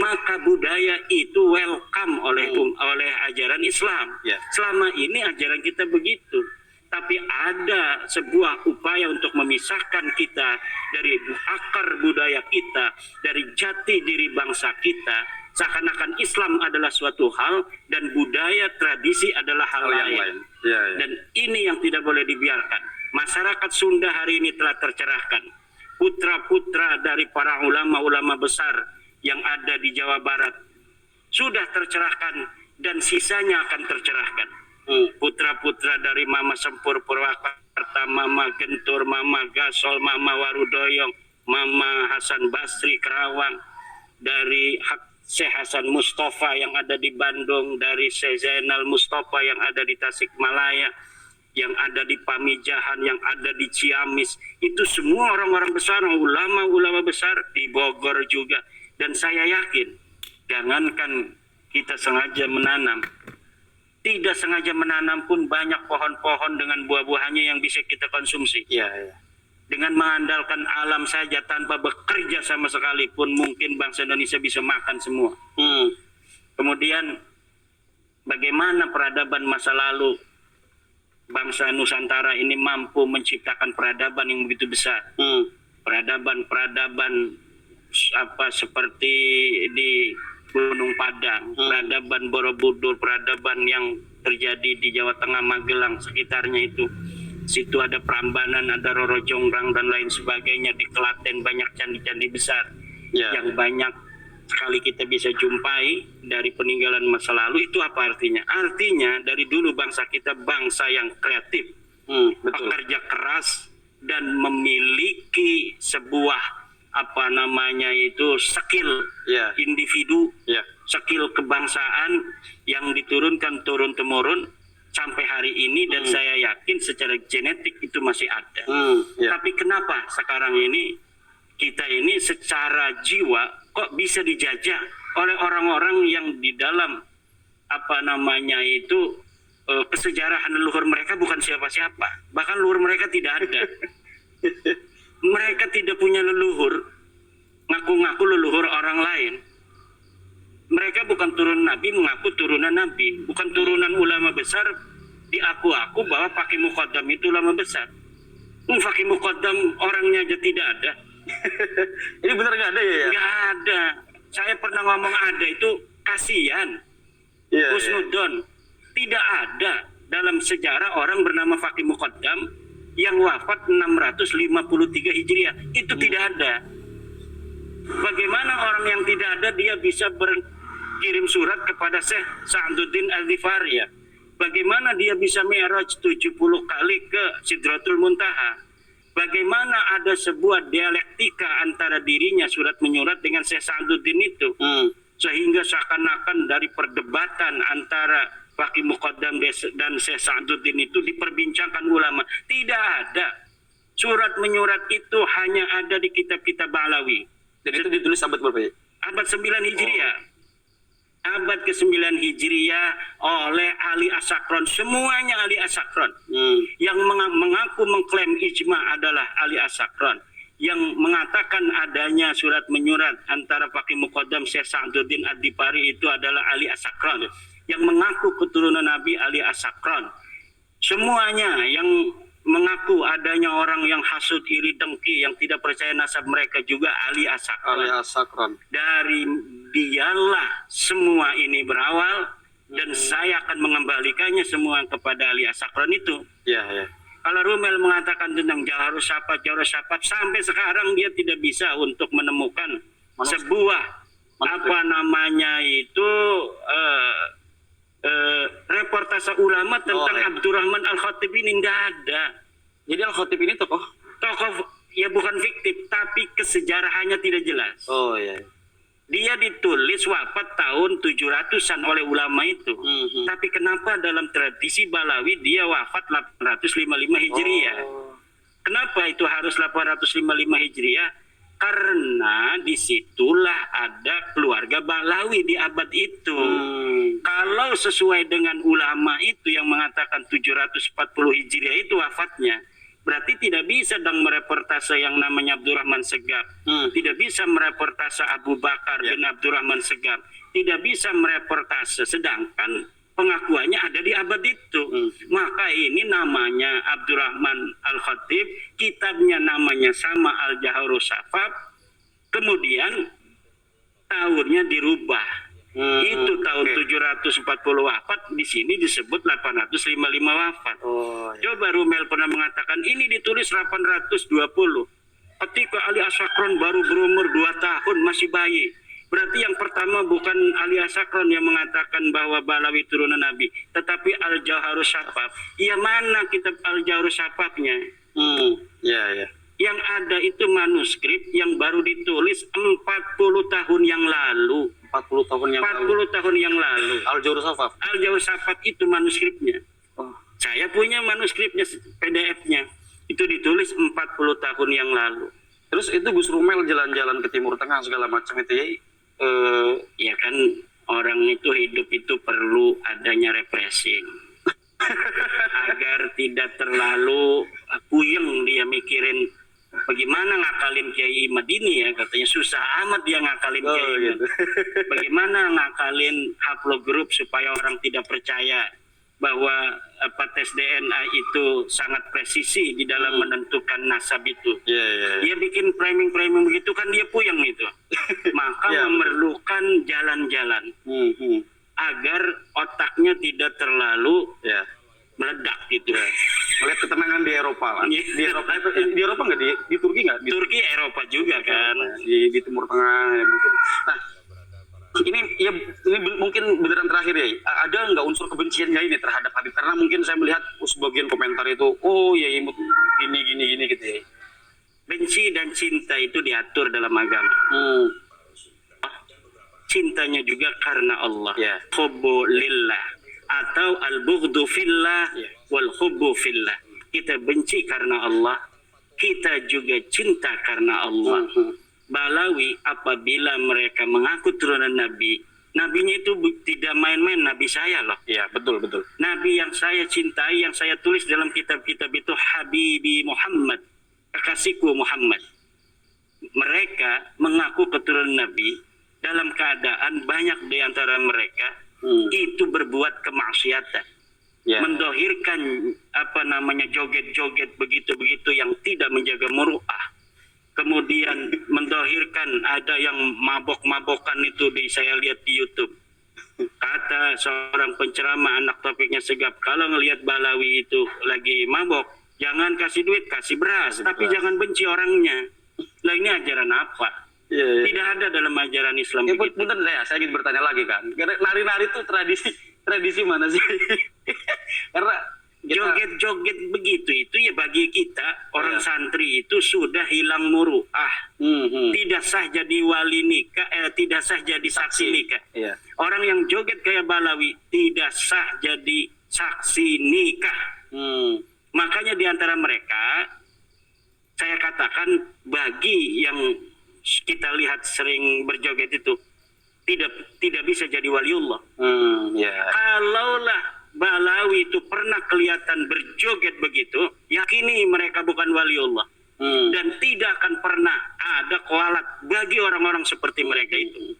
maka budaya itu welcome oleh ajaran Islam. Selama ini ajaran kita begitu. Tapi ada sebuah upaya untuk memisahkan kita dari akar budaya kita, dari jati diri bangsa kita, seakan-akan Islam adalah suatu hal dan budaya tradisi adalah hal lain. Dan ini yang tidak boleh dibiarkan. Masyarakat Sunda hari ini telah tercerahkan. Putra-putra dari para ulama-ulama besar yang ada di Jawa Barat sudah tercerahkan dan sisanya akan tercerahkan. Putra-putra dari Mama Sempur Purwakarta, Mama Gentur, Mama Gasol, Mama Warudoyong, Mama Hasan Basri Kerawang, dari Syekh Hasan Mustafa yang ada di Bandung, dari Syekh Zainal Mustafa yang ada di Tasikmalaya, yang ada di Pamijahan, yang ada di Ciamis, itu semua orang-orang besar, ulama-ulama besar di Bogor juga. Dan saya yakin, jangankan kita sengaja menanam, tidak sengaja menanam pun banyak pohon-pohon dengan buah-buahannya yang bisa kita konsumsi. Iya. Dengan mengandalkan alam saja tanpa bekerja sama sekali pun mungkin bangsa Indonesia bisa makan semua. Kemudian bagaimana peradaban masa lalu bangsa Nusantara ini mampu menciptakan peradaban yang begitu besar. Peradaban seperti di Gunung Padang, peradaban Borobudur, peradaban yang terjadi di Jawa Tengah, Magelang, sekitarnya itu. Situ ada Prambanan, ada Roro Jonggrang dan lain sebagainya. Di Klaten banyak candi-candi besar yang banyak sekali kita bisa jumpai dari peninggalan masa lalu. Itu apa artinya? Artinya dari dulu bangsa kita bangsa yang kreatif, pekerja keras dan memiliki sebuah skill individu, skill kebangsaan yang diturunkan turun-temurun sampai hari ini, dan saya yakin secara genetik itu masih ada. Tapi kenapa sekarang ini kita ini secara jiwa kok bisa dijajah oleh orang-orang yang di dalam kesejarahan leluhur mereka bukan siapa-siapa, bahkan leluhur mereka tidak ada. Mereka tidak punya leluhur, ngaku-ngaku leluhur orang lain. Mereka bukan turunan Nabi, mengaku turunan Nabi. Bukan turunan ulama besar, diaku-aku bahwa Fakih Muqaddam itu ulama besar. Fakih Muqaddam orangnya aja tidak ada. Ini benar nggak ada ya? Nggak ada. Saya pernah ngomong ada, itu kasihan. Husnudon. Tidak ada dalam sejarah orang bernama Fakih Muqaddam yang wafat 653 Hijriah. Itu tidak ada. Bagaimana orang yang tidak ada dia bisa berkirim surat kepada Syekh Sa'duddin Al-Ghifari? Bagaimana dia bisa mi'raj 70 kali ke Sidratul Muntaha? Bagaimana ada sebuah dialektika antara dirinya surat menyurat dengan Syekh Sa'duddin itu? Sehingga seakan-akan dari perdebatan antara Fakih Muqaddam dan Syekh Sa'duddin itu diperbincangkan ulama. Tidak ada. Surat menyurat itu hanya ada di kitab-kitab Ba'alawi. Dan itu ditulis abad berapa ya? Abad 9 Hijriah. Abad ke-9 Hijriah oleh Ali As-Sakron. Semuanya Ali As-Sakron. Yang mengaku mengklaim ijma adalah Ali As-Sakron. Yang mengatakan adanya surat menyurat antara Fakih Muqaddam Syekh Sa'duddin Ad-Dipari itu adalah Ali As-Sakron. Yang mengaku keturunan Nabi Ali As-Sakron. Semuanya yang mengaku adanya orang yang hasud, iri, dengki, yang tidak percaya nasab mereka juga Ali As-Sakron. Dari dialah semua ini berawal, dan saya akan mengembalikannya semua kepada Ali As-Sakron itu. Kalau Rumel mengatakan tentang Jawharus Syafat, sampai sekarang dia tidak bisa untuk menemukan sebuah reportase ulama tentang Abdurrahman Al-Khatib ini. Tidak ada. Jadi Al-Khatib ini tokoh ya bukan fiktif, tapi kesejarahannya tidak jelas. Dia ditulis wafat tahun 700-an oleh ulama itu. Tapi kenapa dalam tradisi Balawi dia wafat 855 Hijriah? Kenapa itu harus 855 Hijriah? Karena disitulah ada keluarga Balawi di abad itu. Kalau sesuai dengan ulama itu yang mengatakan 740 Hijriah itu wafatnya, berarti tidak bisa dong mereportase yang namanya Abdurrahman Segaf. Tidak bisa mereportase Abu Bakar bin Abdurrahman Segaf. Tidak bisa mereportase, sedangkan pengakuannya ada di abad itu. Maka ini namanya Abdurrahman Al-Khatib, kitabnya namanya sama Al-Jawharus Syafat, kemudian tahunnya dirubah. Itu tahun 740 wafat, di sini disebut 855 wafat. Coba Rumel pernah mengatakan ini ditulis 820. Ketika Ali As-Sakron baru berumur 2 tahun, masih bayi. Berarti yang pertama Sama bukan Ali Asakron yang mengatakan bahwa Balawi turunan Nabi, tetapi Al-Jauharus Syafaf. Ya mana kitab Al-Jauharus Syafafnya? Ya. Yang ada itu manuskrip yang baru ditulis 40 tahun yang lalu. 40 tahun yang lalu. 40 tahun yang lalu. Al-Jauharus Syafaf. Al-Jauharus Syafaf itu manuskripnya. Oh. Saya punya manuskripnya, PDF-nya. Itu ditulis 40 tahun yang lalu. Terus itu Gus Rumel jalan-jalan ke Timur Tengah segala macam itu ya. Ya kan orang itu hidup itu perlu adanya refreshing. Agar tidak terlalu puyeng dia mikirin bagaimana ngakalin Kiai Madini, ya katanya susah amat dia ngakalin Kiai gitu. Bagaimana ngakalin haplogroup supaya orang tidak percaya bahwa tes DNA itu sangat presisi di dalam menentukan nasab itu. Iya. Dia bikin framing begitu kan dia puyeng itu. Maka Ya, memerlukan jalan-jalan agar otaknya tidak terlalu Ya. meledak gitu. Melihat ketenangan di Eropa lah. Iya. Di Eropa nggak, di Turki nggak? Di Turki Eropa juga kan. di Timur Tengah ya mungkin. Nah, ini mungkin beneran terakhir ya. Ada nggak unsur kebencian ya ini terhadap Habib? Karena mungkin saya melihat sebagian komentar itu, oh ya gini gitu ya. Benci dan cinta itu diatur dalam agama. Cintanya juga karena Allah. Ya. Hubbu lillah atau al-bughdu fillah Ya. wal hubbu fillah. Kita benci karena Allah, kita juga cinta karena Allah. Balawi apabila mereka mengaku turunan Nabi, Nabinya itu tidak main-main, Nabi saya loh. Iya, betul. Nabi yang saya cintai, yang saya tulis dalam kitab-kitab itu Habibi Muhammad, kekasihku Muhammad. Mereka mengaku keturunan Nabi dalam keadaan banyak di antara mereka itu berbuat kemaksiatan. Ya. Mendohirkan joget-joget begitu-begitu yang tidak menjaga muru'ah. Kemudian mendohirkan ada yang mabok-mabokan itu saya lihat di YouTube. Kata seorang penceramah anak topiknya Segap, kalau ngelihat Balawi itu lagi mabok, jangan kasih duit, kasih beras, tapi jangan benci orangnya. Lah ini ajaran apa? Iya. Tidak ada dalam ajaran Islam Ya, begitu. bener ya, saya ingin bertanya lagi kan. Karena nari-nari itu tradisi mana sih? Karena Joget-joget begitu itu ya bagi kita orang santri itu sudah hilang muru'ah. Tidak sah jadi wali nikah, tidak sah jadi saksi nikah. Iya. Orang yang joget kayak Balawi tidak sah jadi saksi nikah. Makanya di antara mereka saya katakan bagi yang kita lihat sering berjoget itu tidak bisa jadi waliullah. Kalaulah Balawi itu pernah kelihatan berjoget begitu, yakini mereka bukan waliullah. Dan tidak akan pernah ada kualat bagi orang-orang seperti mereka itu.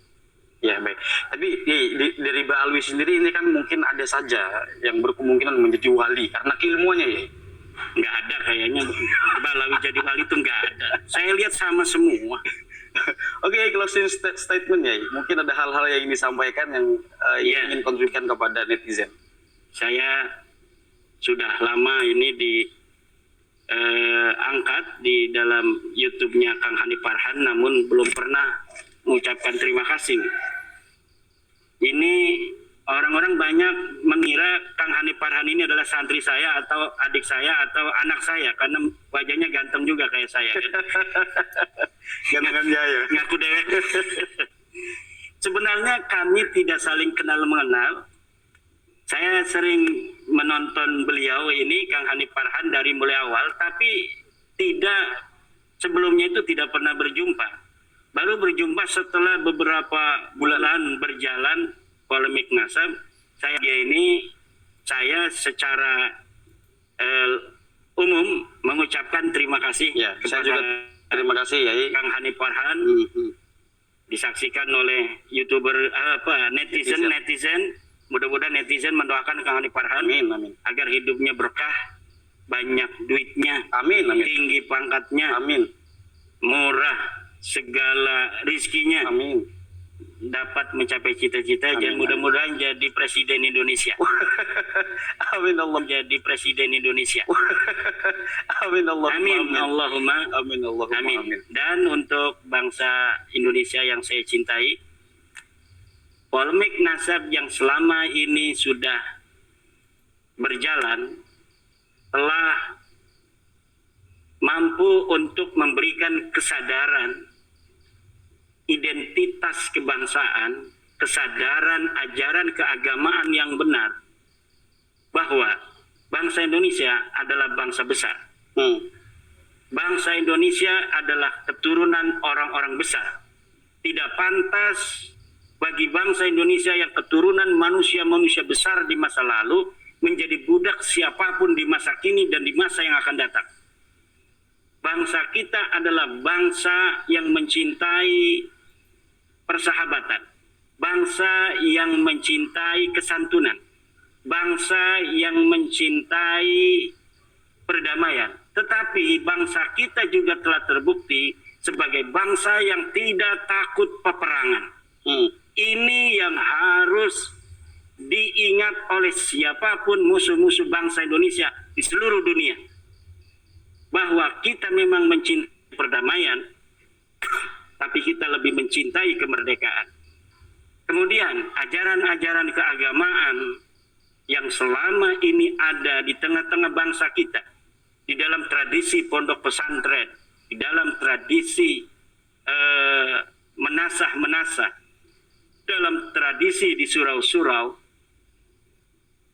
Ya baik. Tapi dari Balawi sendiri ini kan mungkin ada saja yang berkemungkinan menjadi wali karena keilmuannya ya. Nggak ada kayaknya Balawi jadi wali itu nggak ada. Saya lihat sama semua. Oke, closing statement ya. Mungkin ada hal-hal yang disampaikan yang ingin kontribusikan kepada netizen. Saya sudah lama ini angkat di dalam YouTube-nya Kang Hanif Farhan, namun belum pernah mengucapkan terima kasih. Ini orang-orang banyak mengira Kang Hanif Farhan ini adalah santri saya atau adik saya atau anak saya karena wajahnya ganteng juga kayak saya. Gantengan jaya. Ngaku dewek. Sebenarnya kami tidak saling kenal mengenal. Saya sering menonton beliau ini Kang Hanif Farhan dari mulai awal, tapi sebelumnya itu tidak pernah berjumpa. Baru berjumpa setelah beberapa bulan berjalan polemik nasab. Saya secara umum mengucapkan terima kasih Saya juga terima kasih ya Kang Hanif Farhan. Disaksikan oleh YouTuber netizen. Mudah-mudahan netizen mendoakan Kang Hanif Farhan agar hidupnya berkah, banyak duitnya, tinggi pangkatnya, murah segala rizkinya, dapat mencapai cita-cita dan mudah-mudahan jadi presiden Indonesia. Amin Allah. Jadi presiden Indonesia. Amin Allah. Allahumma amin. Dan untuk bangsa Indonesia yang saya cintai, polemik nasab yang selama ini sudah berjalan telah mampu untuk memberikan kesadaran identitas kebangsaan, kesadaran ajaran keagamaan yang benar bahwa bangsa Indonesia adalah bangsa besar. Bangsa Indonesia adalah keturunan orang-orang besar. Tidak pantas bagi bangsa Indonesia yang keturunan manusia-manusia besar di masa lalu menjadi budak siapapun di masa kini dan di masa yang akan datang. Bangsa kita adalah bangsa yang mencintai persahabatan, bangsa yang mencintai kesantunan, bangsa yang mencintai perdamaian. Tetapi bangsa kita juga telah terbukti sebagai bangsa yang tidak takut peperangan. Ini yang harus diingat oleh siapapun musuh-musuh bangsa Indonesia di seluruh dunia. Bahwa kita memang mencintai perdamaian, tapi kita lebih mencintai kemerdekaan. Kemudian ajaran-ajaran keagamaan yang selama ini ada di tengah-tengah bangsa kita, di dalam tradisi pondok pesantren, di dalam tradisi menasah-menasah, dalam tradisi di surau-surau,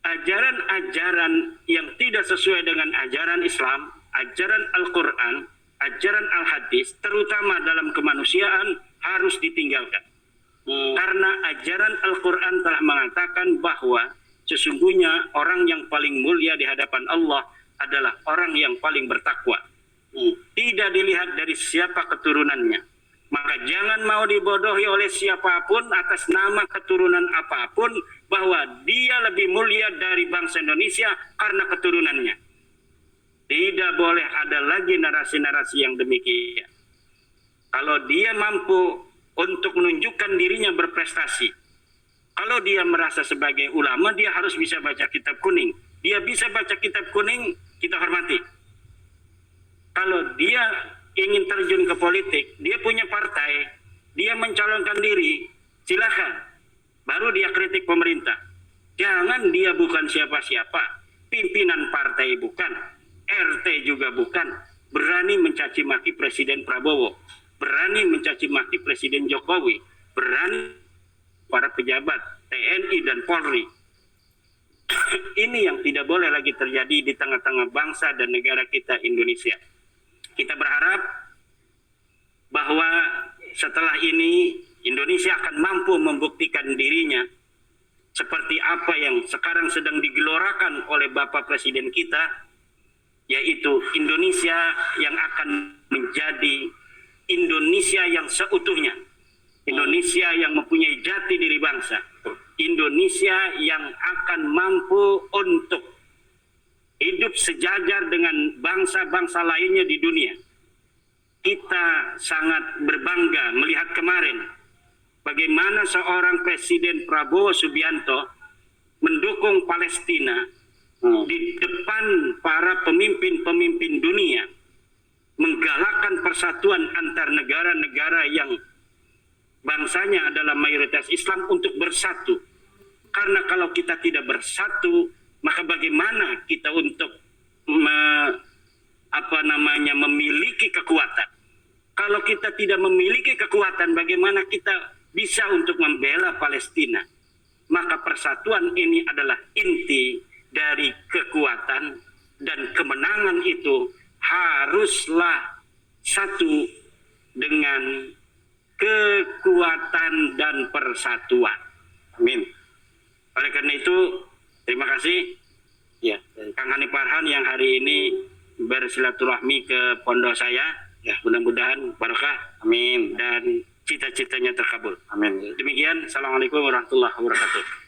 ajaran-ajaran yang tidak sesuai dengan ajaran Islam, ajaran Al-Quran, ajaran Al-Hadis, terutama dalam kemanusiaan, harus ditinggalkan. Karena ajaran Al-Quran telah mengatakan bahwa sesungguhnya orang yang paling mulia di hadapan Allah adalah orang yang paling bertakwa. Tidak dilihat dari siapa keturunannya. Maka jangan mau dibodohi oleh siapapun atas nama keturunan apapun bahwa dia lebih mulia dari bangsa Indonesia karena keturunannya. Tidak boleh ada lagi narasi-narasi yang demikian. Kalau dia mampu untuk menunjukkan dirinya berprestasi, kalau dia merasa sebagai ulama, dia harus bisa baca kitab kuning. Dia bisa baca kitab kuning, kita hormati. Kalau dia ingin terjun ke politik, dia punya partai, dia mencalonkan diri, silakan. Baru dia kritik pemerintah. Jangan dia bukan siapa-siapa, pimpinan partai bukan, RT juga bukan, berani mencaci maki Presiden Prabowo, berani mencaci maki Presiden Jokowi, berani para pejabat TNI dan Polri. Ini yang tidak boleh lagi terjadi di tengah-tengah bangsa dan negara kita Indonesia. Kita berharap bahwa setelah ini Indonesia akan mampu membuktikan dirinya seperti apa yang sekarang sedang digelorakan oleh Bapak Presiden kita, yaitu Indonesia yang akan menjadi Indonesia yang seutuhnya, Indonesia yang mempunyai jati diri bangsa, Indonesia yang akan mampu untuk hidup sejajar dengan bangsa-bangsa lainnya di dunia. Kita sangat berbangga melihat kemarin bagaimana seorang Presiden Prabowo Subianto mendukung Palestina di depan para pemimpin-pemimpin dunia, menggalakkan persatuan antar negara-negara yang bangsanya adalah mayoritas Islam untuk bersatu. Karena kalau kita tidak bersatu, maka bagaimana kita untuk memiliki kekuatan? Kalau kita tidak memiliki kekuatan, bagaimana kita bisa untuk membela Palestina? Maka persatuan ini adalah inti dari kekuatan, dan kemenangan itu haruslah satu dengan kekuatan dan persatuan. Amin. Oleh karena itu, terima kasih ya Kang Hanif Farhan yang hari ini bersilaturahmi ke pondok saya. Ya, mudah-mudahan barokah. Amin. Dan cita-citanya terkabul. Amin. Demikian. Assalamualaikum warahmatullahi wabarakatuh.